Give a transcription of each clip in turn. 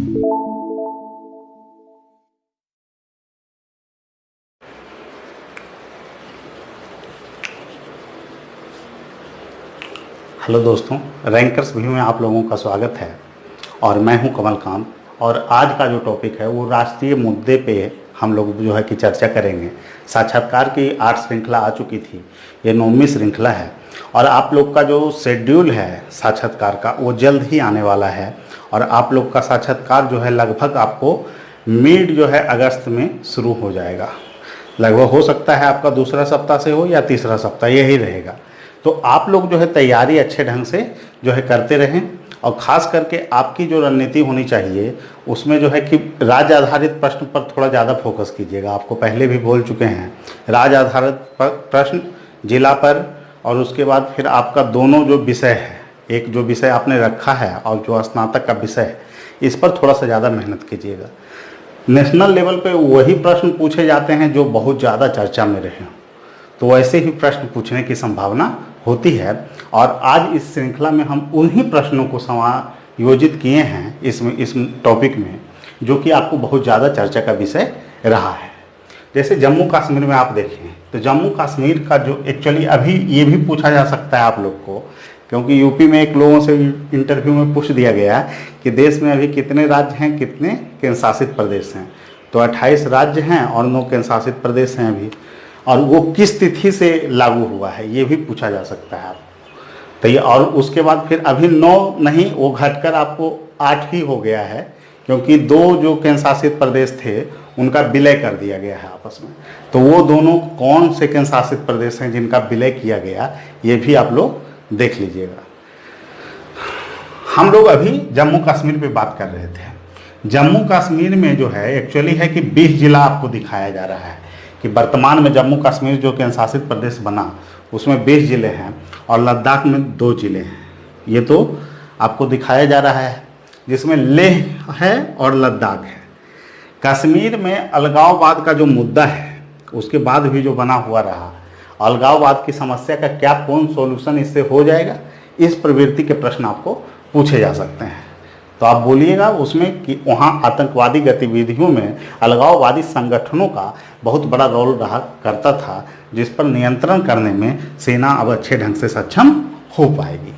Hello दोस्तों, rankers view में आप लोगों का स्वागत है और मैं हूं कमलकांत। और आज का जो टॉपिक है वो राष्ट्रीय मुद्दे पे हम लोग जो है कि चर्चा करेंगे। साक्षात्कार की 8 श्रृंखला आ चुकी थी, ये 9वीं श्रृंखला है और आप लोग का जो शेड्यूल है साक्षात्कार का वो जल्द ही आने वाला है। और आप लोग का साक्षात्कार जो है लगभग आपको मिड जो है अगस्त में शुरू हो जाएगा। लगभग हो सकता है आपका दूसरा सप्ताह से हो या तीसरा सप्ताह, यही रहेगा। तो आप लोग जो है तैयारी अच्छे ढंग से जो है करते रहें और ख़ास करके आपकी जो रणनीति होनी चाहिए उसमें जो है कि राज्य आधारित प्रश्न पर थोड़ा ज़्यादा फोकस कीजिएगा। आपको पहले भी बोल चुके हैं, राज्य आधारित प्रश्न, जिला पर, और उसके बाद फिर आपका दोनों जो विषय है, एक जो विषय आपने रखा है और जो स्नातक का विषय है, इस पर थोड़ा सा ज़्यादा मेहनत कीजिएगा। नेशनल लेवल पे वही प्रश्न पूछे जाते हैं जो बहुत ज़्यादा चर्चा में रहे हों, तो वैसे ही प्रश्न पूछने की संभावना होती है। और आज इस श्रृंखला में हम उन्हीं प्रश्नों को समायोजित किए हैं इस टॉपिक में, जो कि आपको बहुत ज़्यादा चर्चा का विषय रहा है। जैसे जम्मू कश्मीर में आप देखें तो जम्मू कश्मीर का जो एक्चुअली अभी ये भी पूछा जा सकता है आप लोग को, क्योंकि यूपी में एक लोगों से इंटरव्यू में पूछ दिया गया कि देश में अभी कितने राज्य हैं, कितने केंद्र शासित प्रदेश हैं। तो 28 राज्य हैं और 9 केंद्र शासित प्रदेश हैं अभी, और वो किस तिथि से लागू हुआ है ये भी पूछा जा सकता है आपको। तो ये, और उसके बाद फिर अभी 9 नहीं, वो घटकर आपको 8 ही हो गया है, क्योंकि 2 जो केंद्र शासित प्रदेश थे उनका विलय कर दिया गया है आपस में। तो वो दोनों कौन से केंद्र शासित प्रदेश हैं जिनका विलय किया गया, ये भी आप लोग देख लीजिएगा। हम लोग अभी जम्मू कश्मीर पे बात कर रहे थे। जम्मू कश्मीर में जो है एक्चुअली है कि 20 जिला आपको दिखाया जा रहा है कि वर्तमान में जम्मू कश्मीर जो केंद्र शासित प्रदेश बना उसमें 20 जिले हैं और लद्दाख में 2 जिले हैं। ये तो आपको दिखाया जा रहा है, जिसमें लेह है और लद्दाख है। कश्मीर में अलगाववाद का जो मुद्दा है उसके बाद भी जो बना हुआ रहा, अलगाववाद की समस्या का क्या कौन सॉल्यूशन इससे हो जाएगा, इस प्रवृत्ति के प्रश्न आपको पूछे जा सकते हैं। तो आप बोलिएगा उसमें कि वहाँ आतंकवादी गतिविधियों में अलगाववादी संगठनों का बहुत बड़ा रोल रहा करता था, जिस पर नियंत्रण करने में सेना अब अच्छे ढंग से सक्षम हो पाएगी।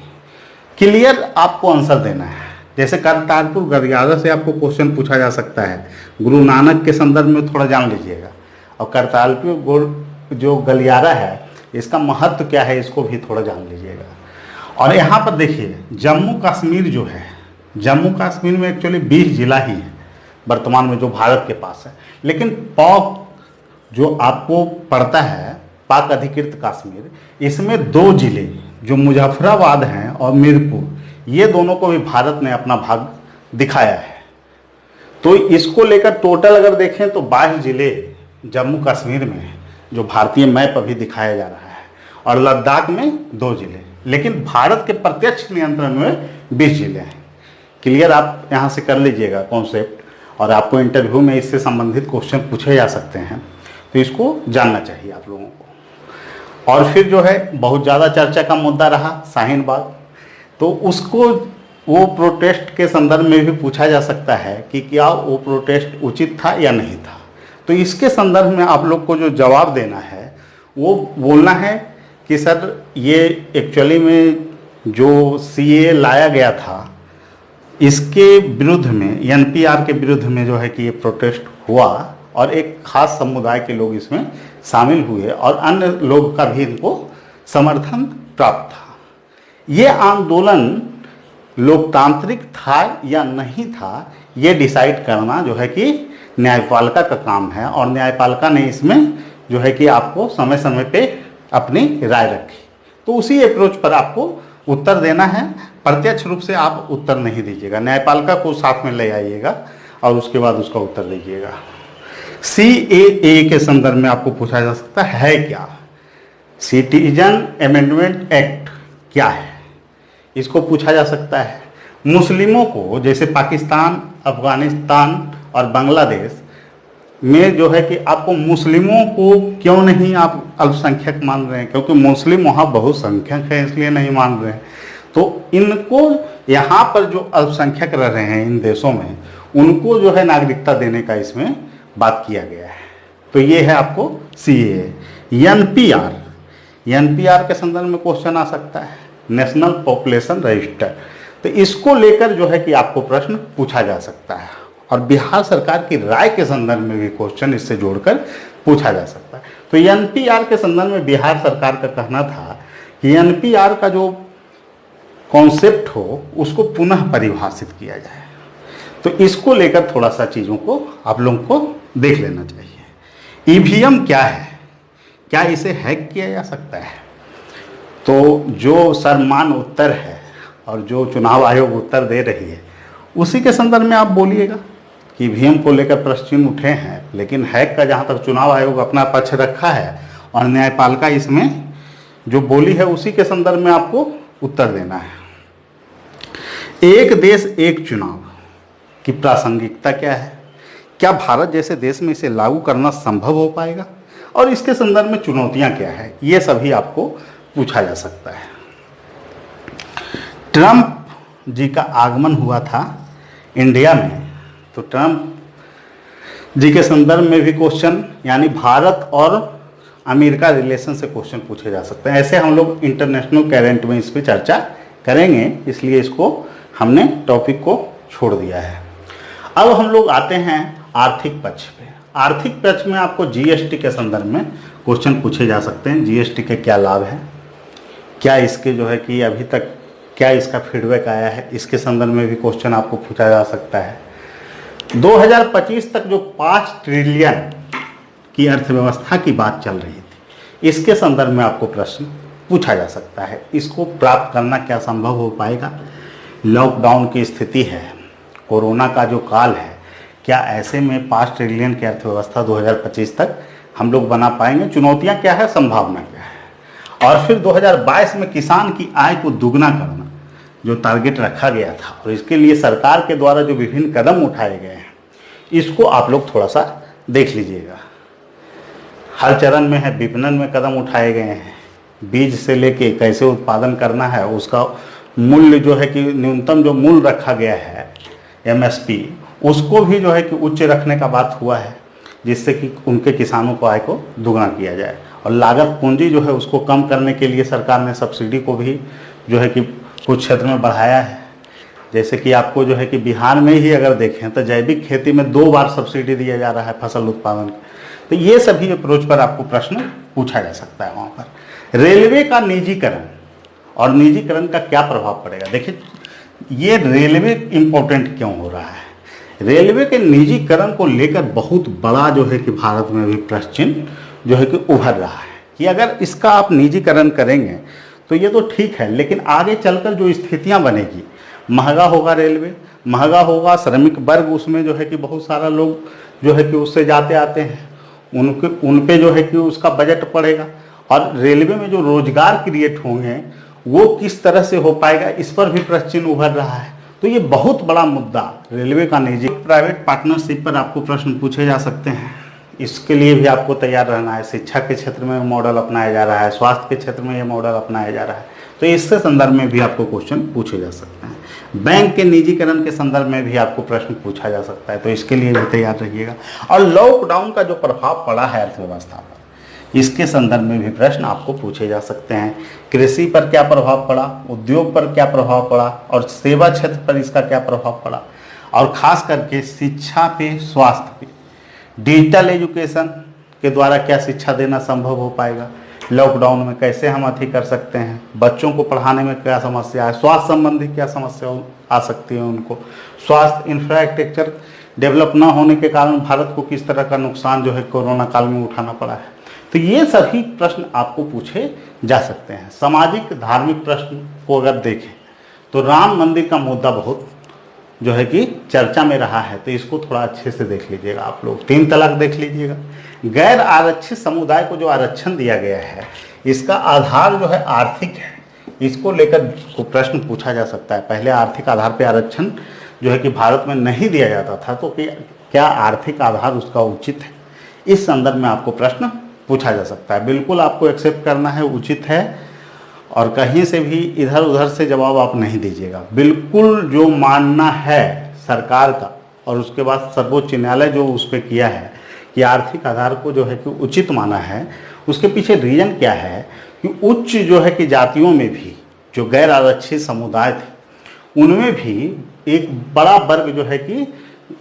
क्लियर आपको आंसर देना है। जैसे करतारपुर गलियारा से आपको क्वेश्चन पूछा जा सकता है, गुरु नानक के संदर्भ में थोड़ा जान लीजिएगा। और करतारपुर जो गलियारा है इसका महत्व क्या है इसको भी थोड़ा जान लीजिएगा। और यहाँ पर देखिए जम्मू कश्मीर जो है, जम्मू कश्मीर में एक्चुअली 20 जिला ही है वर्तमान में जो भारत के पास है, लेकिन पाक जो आपको पड़ता है पाक अधिकृत कश्मीर, इसमें 2 जिले जो मुजफ्फराबाद हैं और मीरपुर, ये दोनों को भी भारत ने अपना भाग दिखाया है। तो इसको लेकर टोटल अगर देखें तो 22 जिले जम्मू कश्मीर में है, जो भारतीय मैप अभी दिखाया जा रहा है, और लद्दाख में 2 जिले, लेकिन भारत के प्रत्यक्ष नियंत्रण में 20 जिले हैं। क्लियर आप यहाँ से कर लीजिएगा कॉन्सेप्ट, और आपको इंटरव्यू में इससे संबंधित क्वेश्चन पूछे जा सकते हैं, तो इसको जानना चाहिए आप लोगों को। और फिर जो है बहुत ज़्यादा चर्चा का मुद्दा रहा शाहीन बाग, तो उसको वो प्रोटेस्ट के संदर्भ में भी पूछा जा सकता है कि क्या वो प्रोटेस्ट उचित था या नहीं था। तो इसके संदर्भ में आप लोग को जो जवाब देना है वो बोलना है कि सर ये एक्चुअली में जो CAA लाया गया था इसके विरुद्ध में, NPR के विरुद्ध में जो है कि ये प्रोटेस्ट हुआ और एक खास समुदाय के लोग इसमें शामिल हुए और अन्य लोग का भी इनको समर्थन प्राप्त था। ये आंदोलन लोकतांत्रिक था या नहीं था, ये डिसाइड करना जो है कि न्यायपालिका का काम है, और न्यायपालिका ने इसमें जो है कि आपको समय समय पे अपनी राय रखी। तो उसी अप्रोच पर आपको उत्तर देना है, प्रत्यक्ष रूप से आप उत्तर नहीं दीजिएगा, न्यायपालिका को साथ में ले आइएगा और उसके बाद उसका उत्तर दीजिएगा। CAA के संदर्भ में आपको पूछा जा सकता है क्या, सिटीजन अमेंडमेंट एक्ट क्या है, इसको पूछा जा सकता है। मुस्लिमों को जैसे पाकिस्तान, अफगानिस्तान और बांग्लादेश में जो है कि आपको मुस्लिमों को क्यों नहीं आप अल्पसंख्यक मान रहे हैं, क्योंकि मुस्लिम वहाँ बहुसंख्यक है इसलिए नहीं मान रहे हैं। तो इनको यहाँ पर जो अल्पसंख्यक रह रहे हैं इन देशों में, उनको जो है नागरिकता देने का इसमें बात किया गया है। तो ये है आपको CAA। एनपीआर के संदर्भ में क्वेश्चन आ सकता है, नेशनल पॉपुलेशन रजिस्टर। तो इसको लेकर जो है कि आपको प्रश्न पूछा जा सकता है, और बिहार सरकार की राय के संदर्भ में भी क्वेश्चन इससे जोड़कर पूछा जा सकता है। तो एनपीआर के संदर्भ में बिहार सरकार का कहना था कि एनपीआर का जो कॉन्सेप्ट हो उसको पुनः परिभाषित किया जाए। तो इसको लेकर थोड़ा सा चीज़ों को आप लोगों को देख लेना चाहिए। ईवीएम क्या है, क्या इसे हैक किया जा सकता है? तो जो सर्वमान्य उत्तर है और जो चुनाव आयोग उत्तर दे रही है उसी के संदर्भ में आप बोलिएगा कि ईवीएम को लेकर प्रश्न उठे हैं, लेकिन हैक का जहाँ तक चुनाव आयोग अपना पक्ष रखा है और न्यायपालिका इसमें जो बोली है उसी के संदर्भ में आपको उत्तर देना है। एक देश एक चुनाव की प्रासंगिकता क्या है? क्या भारत जैसे देश में इसे लागू करना संभव हो पाएगा? और इसके संदर्भ में चुनौतियां क्या है? ये सभी आपको पूछा जा सकता है। ट्रंप जी का आगमन हुआ था इंडिया में, तो ट्रंप जी के संदर्भ में भी क्वेश्चन, यानी भारत और अमेरिका रिलेशन से क्वेश्चन पूछे जा सकते हैं। ऐसे हम लोग इंटरनेशनल करेंट में इस पर चर्चा करेंगे, इसलिए इसको हमने टॉपिक को छोड़ दिया है। अब हम लोग आते हैं आर्थिक पक्ष पे। आर्थिक पक्ष में आपको जीएसटी के संदर्भ में क्वेश्चन पूछे जा सकते हैं। जीएसटी के क्या लाभ हैं, क्या इसके जो है कि अभी तक क्या इसका फीडबैक आया है, इसके संदर्भ में भी क्वेश्चन आपको पूछा जा सकता है। 2025 तक जो 5 ट्रिलियन की अर्थव्यवस्था की बात चल रही थी, इसके संदर्भ में आपको प्रश्न पूछा जा सकता है। इसको प्राप्त करना क्या संभव हो पाएगा? लॉकडाउन की स्थिति है, कोरोना का जो काल है, क्या ऐसे में 5 ट्रिलियन की अर्थव्यवस्था 2025 तक हम लोग बना पाएंगे? चुनौतियां क्या है, संभावना क्या है? और फिर 2022 में किसान की आय को दुगना करना जो टारगेट रखा गया था, और इसके लिए सरकार के द्वारा जो विभिन्न कदम उठाए गए हैं, इसको आप लोग थोड़ा सा देख लीजिएगा। हर चरण में है, विपणन में कदम उठाए गए हैं, बीज से लेके कैसे उत्पादन करना है, उसका मूल्य जो है कि न्यूनतम जो मूल्य रखा गया है MSP, उसको भी जो है कि उच्च रखने का बात हुआ है, जिससे कि उनके किसानों को आय को दुगना किया जाए। और लागत पूंजी जो है उसको कम करने के लिए सरकार ने सब्सिडी को भी जो है कि कुछ क्षेत्र में बढ़ाया है। जैसे कि आपको जो है कि बिहार में ही अगर देखें तो जैविक खेती में 2 बार सब्सिडी दिया जा रहा है फसल उत्पादन की। तो ये सभी अप्रोच पर आपको प्रश्न पूछा जा सकता है। वहाँ पर रेलवे का निजीकरण और निजीकरण का क्या प्रभाव पड़ेगा? देखिए, ये रेलवे इम्पोर्टेंट क्यों हो रहा है? रेलवे के निजीकरण को लेकर बहुत बड़ा जो है कि भारत में भी प्रश्न चिन्ह जो है कि उभर रहा है कि अगर इसका आप निजीकरण करेंगे तो ये तो ठीक है, लेकिन आगे चलकर जो स्थितियां बनेगी, महंगा होगा रेलवे, महंगा होगा, श्रमिक वर्ग उसमें जो है कि बहुत सारा लोग जो है कि उससे जाते आते हैं, उन पे जो है कि उसका बजट पड़ेगा, और रेलवे में जो रोजगार क्रिएट होंगे वो किस तरह से हो पाएगा, इस पर भी प्रश्न चिन्ह उभर रहा है। तो ये बहुत बड़ा मुद्दा रेलवे का निजी प्राइवेट पार्टनरशिप पर आपको प्रश्न पूछे जा सकते हैं। इसके लिए भी आपको तैयार रहना है। शिक्षा के क्षेत्र में मॉडल अपनाया जा रहा है, स्वास्थ्य के क्षेत्र में ये मॉडल अपनाया जा रहा है, तो इससे संदर्भ में भी आपको क्वेश्चन पूछे जा सकते हैं। बैंक के निजीकरण के संदर्भ में भी आपको प्रश्न पूछा जा सकता है, तो इसके लिए भी तैयार रहिएगा। और लॉकडाउन का जो प्रभाव पड़ा है अर्थव्यवस्था पर, इसके संदर्भ में भी प्रश्न आपको पूछे जा सकते हैं। कृषि पर क्या प्रभाव पड़ा, उद्योग पर क्या प्रभाव पड़ा, और सेवा क्षेत्र पर इसका क्या प्रभाव पड़ा, और खास करके शिक्षा पे, स्वास्थ्य पे, डिजिटल एजुकेशन के द्वारा क्या शिक्षा देना संभव हो पाएगा, लॉकडाउन में कैसे हम अति कर सकते हैं, बच्चों को पढ़ाने में क्या समस्या है, स्वास्थ्य संबंधी क्या समस्या आ सकती है उनको, स्वास्थ्य इंफ्रास्ट्रक्चर डेवलप ना होने के कारण भारत को किस तरह का नुकसान जो है कोरोना काल में उठाना पड़ा है। तो ये सभी प्रश्न आपको पूछे जा सकते हैं। सामाजिक धार्मिक प्रश्न को अगर देखें तो राम मंदिर का मुद्दा बहुत जो है कि चर्चा में रहा है, तो इसको थोड़ा अच्छे से देख लीजिएगा आप लोग। 3 तलाक देख लीजिएगा। गैर आरक्षित समुदाय को जो आरक्षण दिया गया है, इसका आधार जो है आर्थिक है, इसको लेकर को प्रश्न पूछा जा सकता है। पहले आर्थिक आधार पर आरक्षण जो है कि भारत में नहीं दिया जाता था, तो क्या आर्थिक आधार उसका उचित है, इस संदर्भ में आपको प्रश्न पूछा जा सकता है। बिल्कुल आपको एक्सेप्ट करना है, उचित है, और कहीं से भी इधर उधर से जवाब आप नहीं दीजिएगा। बिल्कुल जो मानना है सरकार का, और उसके बाद सर्वोच्च न्यायालय जो उस पर किया है कि आर्थिक आधार को जो है कि उचित माना है, उसके पीछे रीजन क्या है कि उच्च जो है कि जातियों में भी जो गैर आरक्षित समुदाय थे, उनमें भी एक बड़ा वर्ग जो है कि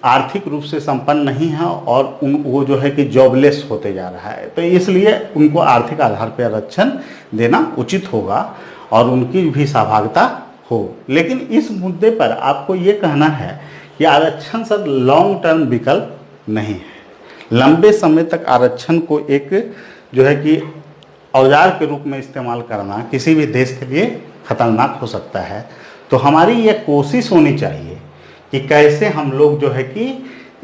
आर्थिक रूप से संपन्न नहीं है और वो जो है कि जॉबलेस होते जा रहा है। तो इसलिए उनको आर्थिक आधार पर आरक्षण देना उचित होगा और उनकी भी सहभागिता हो। लेकिन इस मुद्दे पर आपको ये कहना है कि आरक्षण सर लॉन्ग टर्म विकल्प नहीं है। लंबे समय तक आरक्षण को एक जो है कि औजार के रूप में इस्तेमाल करना किसी भी देश के लिए खतरनाक हो सकता है। तो हमारी ये कोशिश होनी चाहिए कि कैसे हम लोग जो है कि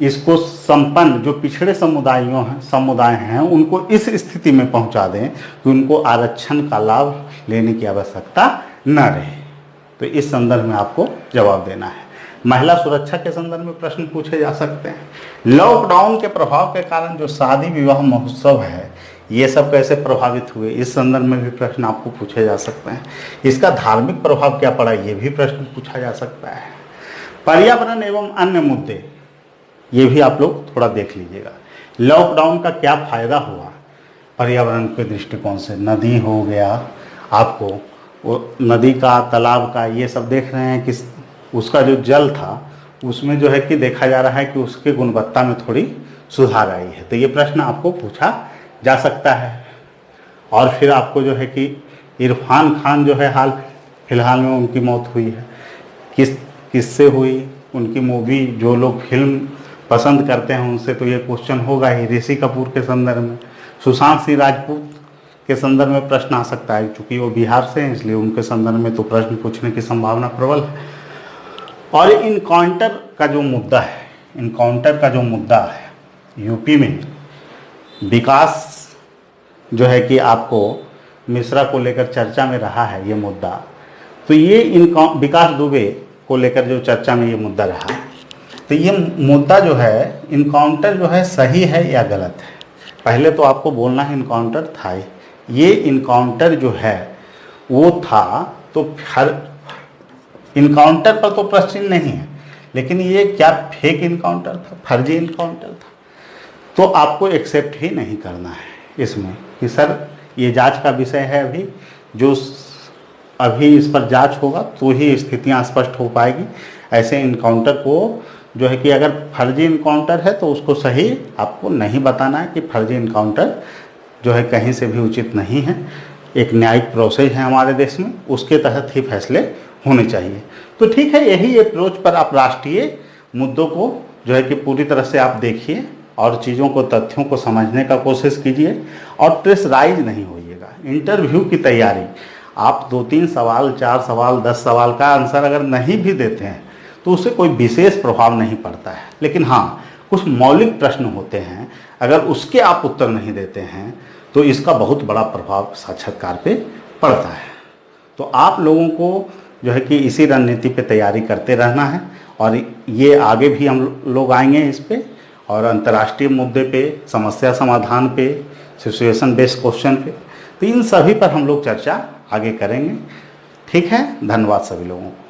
इसको संपन्न जो पिछड़े समुदाय हैं उनको इस स्थिति में पहुंचा दें कि उनको आरक्षण का लाभ लेने की आवश्यकता न रहे। तो इस संदर्भ में आपको जवाब देना है। महिला सुरक्षा के संदर्भ में प्रश्न पूछे जा सकते हैं। लॉकडाउन के प्रभाव के कारण जो शादी विवाह महोत्सव है, ये सब कैसे प्रभावित हुए, इस संदर्भ में भी प्रश्न आपको पूछे जा सकते हैं। इसका धार्मिक प्रभाव क्या पड़ा, ये भी प्रश्न पूछा जा सकता है। पर्यावरण एवं अन्य मुद्दे, ये भी आप लोग थोड़ा देख लीजिएगा। लॉकडाउन का क्या फायदा हुआ पर्यावरण के दृष्टिकोण से, नदी हो गया, आपको वो नदी का, तालाब का, ये सब देख रहे हैं कि उसका जो जल था उसमें जो है कि देखा जा रहा है कि उसके गुणवत्ता में थोड़ी सुधार आई है। तो ये प्रश्न आपको पूछा जा सकता है। और फिर आपको जो है कि इरफान खान जो है हाल फिलहाल में उनकी मौत हुई है, किससे हुई, उनकी मूवी जो लोग फिल्म पसंद करते हैं उनसे तो ये क्वेश्चन होगा ही। ऋषि कपूर के संदर्भ में, सुशांत सिंह राजपूत के संदर्भ में प्रश्न आ सकता है, क्योंकि वो बिहार से हैं इसलिए उनके संदर्भ में तो प्रश्न पूछने की संभावना प्रबल है। और इनकाउंटर का जो मुद्दा है, यूपी में विकास जो है कि आपको मिश्रा को लेकर चर्चा में रहा है ये मुद्दा। तो ये विकास दुबे को लेकर जो चर्चा में ये मुद्दा रहा, तो ये मुद्दा जो है इनकाउंटर जो है सही है या गलत है, पहले तो आपको बोलना है इनकाउंटर था। ये इनकाउंटर जो है वो था, तो हर इनकाउंटर पर तो प्रश्न नहीं है, लेकिन ये क्या फेक इनकाउंटर था, फर्जी इनकाउंटर था, तो आपको एक्सेप्ट ही नहीं करना है इसमें कि सर ये जांच का विषय है। अभी इस पर जांच होगा तो ही स्थितियां स्पष्ट हो पाएगी। ऐसे इनकाउंटर को जो है कि अगर फर्जी इनकाउंटर है तो उसको सही आपको नहीं बताना है कि फर्जी इनकाउंटर जो है कहीं से भी उचित नहीं है। एक न्यायिक प्रोसेस है हमारे देश में, उसके तहत ही फैसले होने चाहिए। तो ठीक है, यही अप्रोच पर आप राष्ट्रीय मुद्दों को जो है कि पूरी तरह से आप देखिए और चीज़ों को, तथ्यों को समझने का कोशिश कीजिए और प्रेशराइज नहीं होइएगा। इंटरव्यू की तैयारी, आप 2-3 सवाल, 4 सवाल, 10 सवाल का आंसर अगर नहीं भी देते हैं तो उससे कोई विशेष प्रभाव नहीं पड़ता है। लेकिन हाँ, कुछ मौलिक प्रश्न होते हैं, अगर उसके आप उत्तर नहीं देते हैं तो इसका बहुत बड़ा प्रभाव साक्षात्कार पे पड़ता है। तो आप लोगों को जो है कि इसी रणनीति पे तैयारी करते रहना है और ये आगे भी हम लोग आएंगे इस पे, और अंतर्राष्ट्रीय मुद्दे पे, समस्या समाधान पे, सिचुएशन बेस्ड क्वेश्चन पे, तो इन सभी पर हम लोग चर्चा आगे करेंगे। ठीक है, धन्यवाद सभी लोगों को।